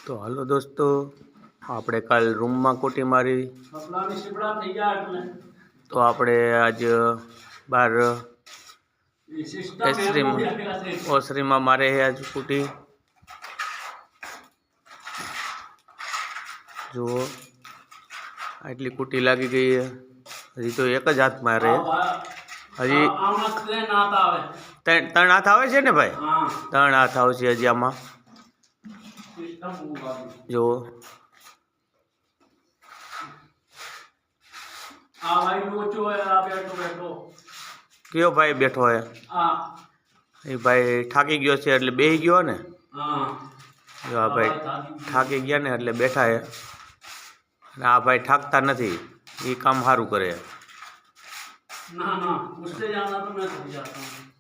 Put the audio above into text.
તો હાલો દોસ્તો, આપણે કાલ રૂમમાં કુટી મારી તો આપણે આજ બાર ઓસરીમાં મારે છે આજ કુટી। જુઓ આટલી કુટી લાગી ગઈ છે। હજી તો એક જ હાથમાં રહે, હજી ત્રણ હાથ આવે છે ને ભાઈ? 3 હાથ આવશે હજી આમાં। જુઓ કયો ભાઈ બેઠો હે? એ ભાઈ થાકી ગયો છે એટલે બેસી ગયો ને। જો આ ભાઈ થાકી ગયા ને એટલે બેઠા હે, અને આ ભાઈ થાકતા નથી, એ કામ સારું કરે। ना उससे ज़्यादा तो मैं थक जाता हूँ।